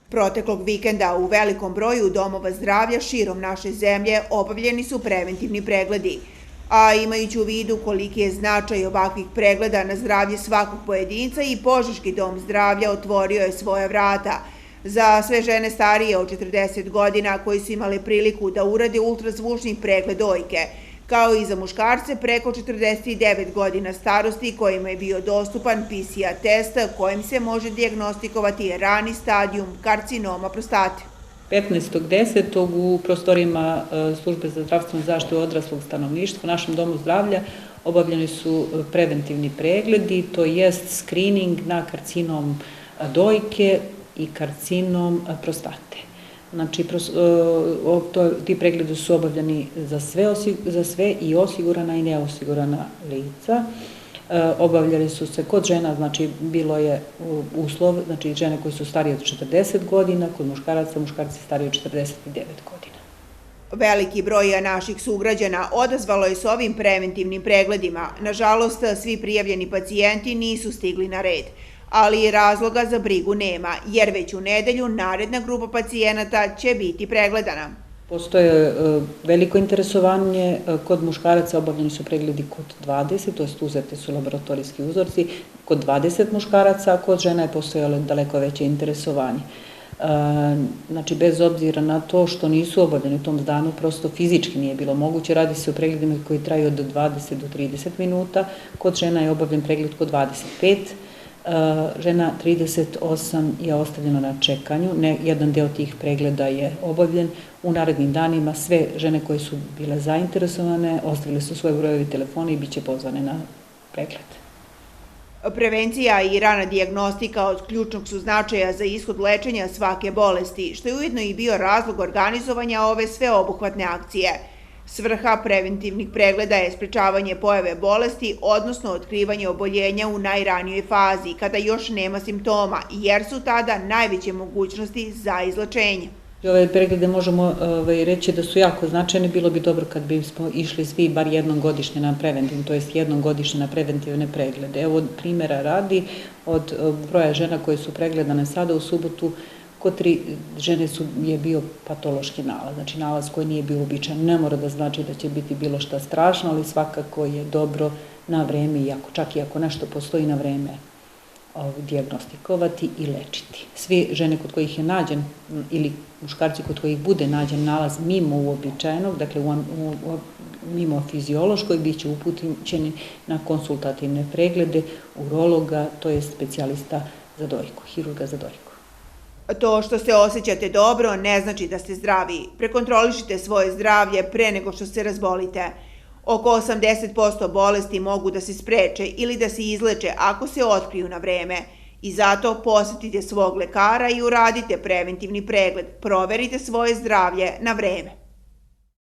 Proteklog vikenda u velikom broju domova zdravlja širom naše zemlje obavljeni su preventivni pregledi, a imajući u vidu koliki je značaj ovakvih pregleda na zdravlje svakog pojedinca, i Požeški dom zdravlja otvorio je svoja vrata za sve žene starije od 40 godina koji su imale priliku da urade ultrazvučni pregled dojke, kao i za muškarce preko 49 godina starosti kojima je bio dostupan PCR test kojim se može dijagnostikovati rani stadijum karcinoma prostate. 15.10. u prostorijama Službe za zdravstvenu zaštitu odraslog stanovništva u našem domu zdravlja obavljeni su preventivni pregledi, to jest screening na karcinom dojke i karcinom prostate. Znači, ti pregledi su obavljeni za sve i osigurana i neosigurana lica. Obavljali su se kod žena, znači bilo je uslov, znači žene koji su starije od 40 godina, kod muškaraca, muškarci stariji od 49 godina. Veliki broj naših sugrađana odazvalo je s ovim preventivnim pregledima. Nažalost, svi prijavljeni pacijenti nisu stigli na red, ali i razloga za brigu nema, jer već u nedelju naredna grupa pacijenata će biti pregledana. Postoje veliko interesovanje, kod muškaraca obavljeni su pregledi kod 20, to jest uzeti su laboratorijski uzorci, kod 20 muškaraca, a kod žena je postojalo daleko veće interesovanje. Znači, bez obzira na to što nisu obavljeni u tom danu, prosto fizički nije bilo moguće, radi se o pregledima koji traju od 20 do 30 minuta, kod žena je obavljen pregled kod 25, žena 38 je ostavljena na čekanju, jedan deo tih pregleda je obavljen. U narednim danima sve žene koje su bile zainteresovane ostavile su svoje brojeve telefona i bit će pozvane na pregled. Prevencija i rana dijagnostika od ključnog su značaja za ishod lečenja svake bolesti, što je ujedno i bio razlog organizovanja ove sveobuhvatne akcije. Svrha preventivnih pregleda je sprečavanje pojave bolesti, odnosno otkrivanje oboljenja u najranijoj fazi, kada još nema simptoma, jer su tada najveće mogućnosti za izlečenje. Ove preglede možemo reći da su jako značajne, bilo bi dobro kad bismo išli svi bar jednom godišnje na preventivne, to jest jednom godišnje na preventivne preglede. Evo primjera radi, od broja žena koje su pregledane sada u subotu, kod 3 žene je bio patološki nalaz, znači nalaz koji nije bio uobičajen. Ne mora da znači da će biti bilo šta strašno, ali svakako je dobro na vreme, čak i ako nešto postoji, na vreme dijagnostikovati i lečiti. Svi žene kod kojih je nađen ili muškarci kod kojih bude nađen nalaz mimo uobičajenog, dakle mimo fiziološkog, bit će upućeni na konsultativne preglede urologa, to je specijalista za dojku, hirurga za dojku. To što se osjećate dobro ne znači da ste zdravi. Prekontrolišite svoje zdravlje pre nego što se razbolite. Oko 80% bolesti mogu da se spreče ili da se izleče ako se otkriju na vreme. I zato posetite svog lekara i uradite preventivni pregled. Proverite svoje zdravlje na vreme.